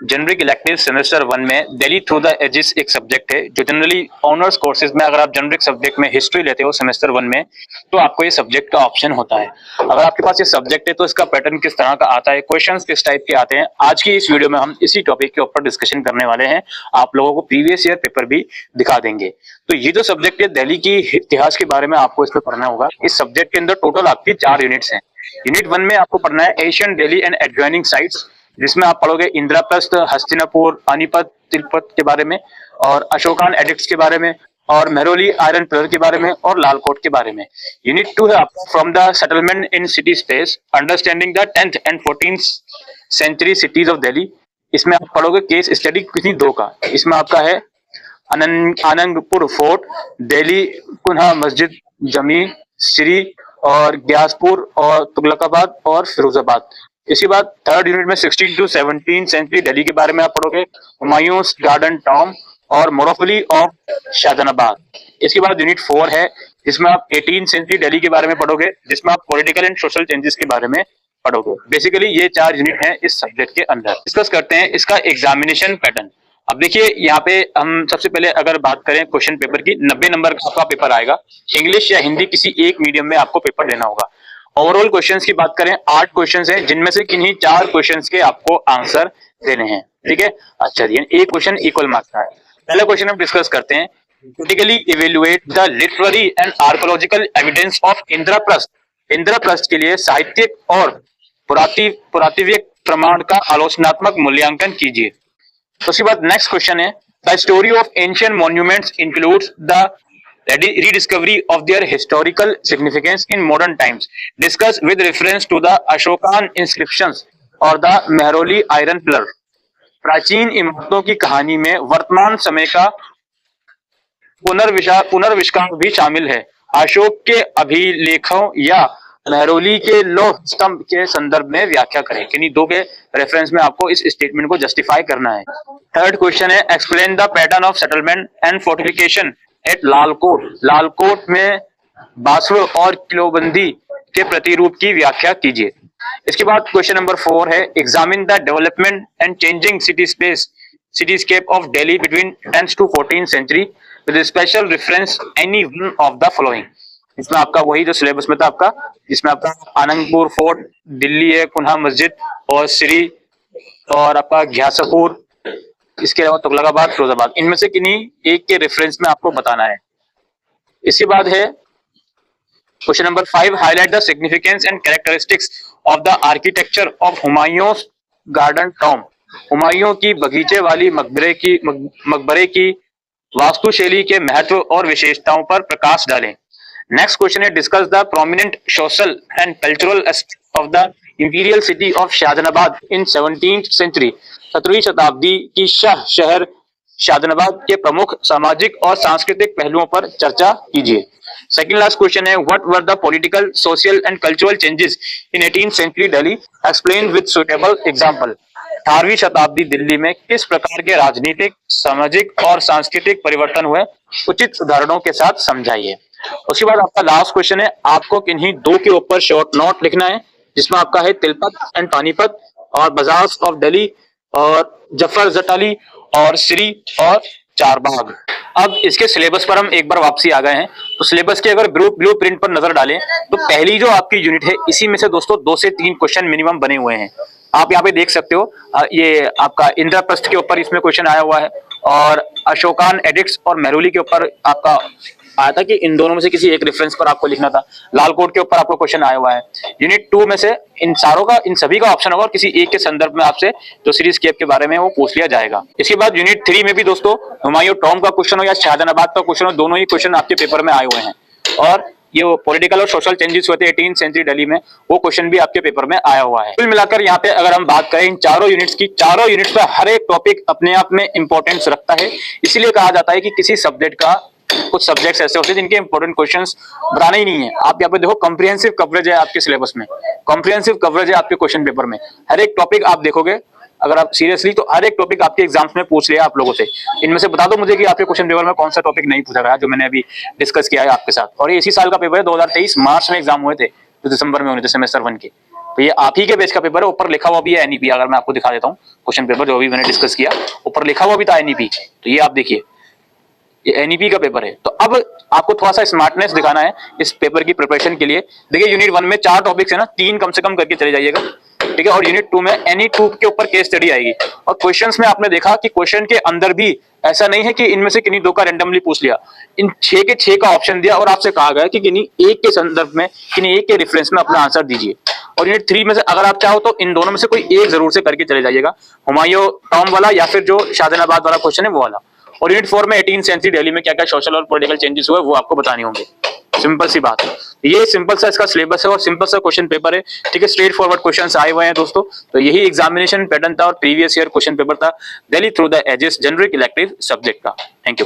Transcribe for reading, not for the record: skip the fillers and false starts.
Generic elective semester 1 में Delhi through the edges एक subject है जो जनरली ऑनर्स कोर्सेज में अगर आप जनरिक सब्जेक्ट में हिस्ट्री लेते हो सेमेस्टर 1 में तो आपको ये सब्जेक्ट का ऑप्शन होता है। अगर आपके पास ये सब्जेक्ट है तो इसका पैटर्न किस तरह का आता है, क्वेश्चंस किस टाइप के आते हैं, आज की इस वीडियो में हम इसी टॉपिक के ऊपर डिस्कशन करने वाले हैं। आप लोगों को प्रीवियस ईयर पेपर भी दिखा देंगे। तो ये जो सब्जेक्ट है दिल्ली की इतिहास के बारे में आपको इसमें पढ़ना होगा। इस सब्जेक्ट के अंदर टोटल आपकी 4 यूनिट्स हैं। यूनिट 1 में आपको पढ़ना है Asian Delhi and adjoining sites, जिसमें आप पढ़ोगे इंद्रप्रस्थ, हस्तिनापुर, पानीपत, तिलपत के बारे में और अशोकान एडिक्ट्स के बारे में और मेहरौली आयरन पिलर के बारे में और लालकोट के बारे में। यूनिट 2 है आपका from the settlement in city space understanding the 10th and 14th century cities of Delhi. इसमें आप पढ़ोगे केस स्टडी किसी 2 का। इसमें आपका है आनंदपुर फोर्ट, दिल्ली कुन्हा मस्जिद, जमी, श्री और ग्यासपुर और तुगलकाबाद और फिरोजाबाद। इसी बाद थर्ड यूनिट में 16 to 17 सेंचुरी दिल्ली के बारे में आप पढ़ोगे, हुमायूंस गार्डन टॉम और मोरोफली ऑफ शाहजहानाबाद। इसके बाद यूनिट 4 है जिसमें आप 18 सेंचुरी दिल्ली के बारे में पढ़ोगे, जिसमें आप पॉलिटिकल एंड सोशल चेंजेस के बारे में पढ़ोगे। बेसिकली ये 4 यूनिट हैं इस सब्जेक्ट के अंदर। डिस्कस करते हैं इसका एग्जामिनेशन पैटर्न। अब देखिए यहाँ पे हम सबसे पहले अगर बात करें क्वेश्चन पेपर की, 90 नंबर का आपका पेपर आएगा। इंग्लिश या हिंदी किसी एक मीडियम में आपको पेपर देना होगा। ओवरऑल क्वेश्चंस की बात करें 8 क्वेश्चंस हैं, जिनमें से किन्हीं 4 क्वेश्चंस के आपको आंसर देने हैं। ठीक है, अच्छा एक क्वेश्चन इक्वल मार्क्स का है। पहला क्वेश्चन हम डिस्कस करते हैं, critically evaluate the literary and archaeological evidence of Indraprastha. Indraprastha के लिए साहित्यिक और पुरातात्विक प्रमाण का आलोचनात्मक मूल्यांकन कीजिए। उसके बाद नेक्स्ट क्वेश्चन है, the story of ancient monuments includes the rediscovery of their historical significance in modern times. Discuss with reference to the Ashokan inscriptions और the मेहरौली आयरन पिलर। प्राचीन इमारतों की कहानी में वर्तमान समय का पुनर्विष्कार भी शामिल है। अशोक के अभिलेखों या मेहरौली के लौह स्तंभ के संदर्भ में व्याख्या करें। किन्हीं 2 के रेफरेंस में आपको इस स्टेटमेंट को जस्टिफाई करना है। थर्ड क्वेश्चन है, explain the pattern of settlement and fortification at Lalkot. Lalkot में बासव और किलोबंदी के प्रतिरूप की व्याख्या कीजिए। इसके बाद क्वेश्चन नंबर 4 है, examine the development and changing cityscape of Delhi between 10th to 14th century with special reference any one of the following. इसमें आपका वही जो सिलेबस में था आपका, जिसमें आपका आनंदपुर फोर्ट, दिल्ली है, कुन्हा मस्जिद और श्री और आपका घ्यासपुर, इसके अलावा तुगलकाबाद, फिरोजाबाद, इनमें से किन्हीं एक के रेफरेंस में आपको बताना है। इसके बाद है question number 5, highlight the significance and characteristics of the architecture of Humayun's garden Tom. Humayun की बगीचे वाली मकबरे की वास्तुशैली के महत्व और विशेषताओं पर प्रकाश डालें। नेक्स्ट क्वेश्चन है, discuss the prominent social and cultural aspect of the imperial city of Shahjahanabad in 17th century. 17वीं शताब्दी की शहर शाहजहानाबाद के प्रमुख सामाजिक और सांस्कृतिक पहलुओं पर चर्चा कीजिए। सेकंड लास्ट क्वेश्चन है, what were the political, social and cultural changes in 18th century Delhi, explain with suitable example. 18वीं शताब्दी दिल्ली में किस प्रकार के राजनीतिक, सामाजिक और सांस्कृतिक परिवर्तन हुए, उचित उदाहरणों के साथ समझाइए। उसके बाद आपका लास्ट क्वेश्चन है, आपको किन्हीं 2 के ऊपर शॉर्ट नोट लिखना है, जिसमें आपका है तिलपत एंड पानीपत और बाजार्स ऑफ दिल्ली और जफर जटाली और श्री और चारबाग। अब इसके सिलेबस पर हम एक बार वापसी आ गए हैं। तो सिलेबस के अगर ब्लू प्रिंट पर नजर डालें तो पहली जो आपकी यूनिट है, इसी में से दोस्तों 2 से 3 क्वेश्चन मिनिमम बने हुए हैं। आप यहाँ पे देख सकते हो, ये आपका इंद्रप्रस्थ के ऊपर इसमें क्वेश्चन आया हुआ है और अशोकान एडिक्ट्स और मेहरौली के ऊपर आपका आया था कि इन दोनों में से किसी एक रेफरेंस पर आपको लिखना था। लालकोट के ऊपर आपको क्वेश्चन आया हुआ है। यूनिट 2 में से इन सभी का ऑप्शन होगा और किसी एक के संदर्भ में आपसे जो सीरीज केप के बारे में वो पूछ लिया जाएगा। इसके बाद यूनिट 3 में भी दोस्तों हुमायूं टॉम का क्वेश्चन हो या शाहजहानाबाद का क्वेश्चन हो, दोनों ही क्वेश्चन आपके पेपर में आए हुए हैं। और ये पॉलिटिकल और सोशल चेंजेस हुए थे 18th सेंचुरी दिल्ली में, वो क्वेश्चन भी आपके पेपर में आया हुआ है। कुल मिलाकर यहाँ पे अगर हम बात करें इन 4 यूनिट्स की, 4 यूनिट्स में हर एक टॉपिक अपने आप में इंपॉर्टेंस रखता है। इसीलिए कहा जाता है कि किसी सब्जेक्ट का, कुछ सब्जेक्ट्स ऐसे होते हैं जिनके इंपॉर्टेंट क्वेश्चंस बनाने ही नहीं है। आप यहाँ पे देखो, कॉम्प्रिहेंसिव कवरेज है आपके सिलेबस में, कॉम्प्रिहेंसिव कवरेज है आपके क्वेश्चन पेपर में। हर एक टॉपिक आप देखोगे अगर आप सीरियसली, तो हर एक टॉपिक आपके एग्जाम्स में पूछ लिया आप लोगों से। इनमें से बता दो मुझे कि आपके क्वेश्चन पेपर में कौन सा टॉपिक नहीं पूछा गया जो मैंने अभी डिस्कस किया है आपके साथ। और ये इसी साल का पेपर है, 2023 मार्च में एग्जाम हुए थे जो दिसंबर में होने थे सेमेस्टर 1 के। तो ये आप ही के बेस का पेपर है, ऊपर लिखा हुआ भी है एनईपी। अगर मैं आपको दिखा देता हूँ क्वेश्चन पेपर जो अभी मैंने डिस्कस किया, ऊपर लिखा हुआ भी था एनईपी। तो ये आप देखिए, ये एनईपी का पेपर है। तो अब आपको थोड़ा सा स्मार्टनेस दिखाना है इस पेपर की प्रिपरेशन के लिए। देखिए यूनिट 1 में 4 टॉपिक्स है ना, 3 कम से कम करके चले जाइएगा, ठीक है। और यूनिट 2 में एनी 2 के ऊपर केस स्टडी आएगी। और क्वेश्चंस में आपने देखा कि क्वेश्चन के अंदर भी ऐसा नहीं है कि इनमें से किन्हीं 2 का रैंडमली पूछ लिया, इन 6 के 6 का ऑप्शन दिया और आपसे कहा गया कि किन्हीं एक के संदर्भ में, किन्हीं एक के रेफरेंस में अपना आंसर दीजिए। और यूनिट 3 में से अगर आप चाहो तो इन दोनों में से कोई एक जरूर से करके चले जाइएगा, हुमायूं टॉम वाला या फिर जो शाहजहानाबाद वाला क्वेश्चन है वो वाला। और यूनिट 4 में 18th सेंचुरी दिल्ली में क्या क्या सोशल और पॉलिटिकल चेंजेस हुए वो आपको बताने होंगे। सिंपल सी बात है, ये सिंपल सा इसका सिलेबस है और सिंपल सा क्वेश्चन पेपर है, ठीक है। स्ट्रेट फॉरवर्ड क्वेश्चंस आए हुए हैं दोस्तों। तो यही एग्जामिनेशन पैटर्न था और प्रीवियस ईयर क्वेश्चन पेपर था Delhi through the ages generic elective subject का। Thank you.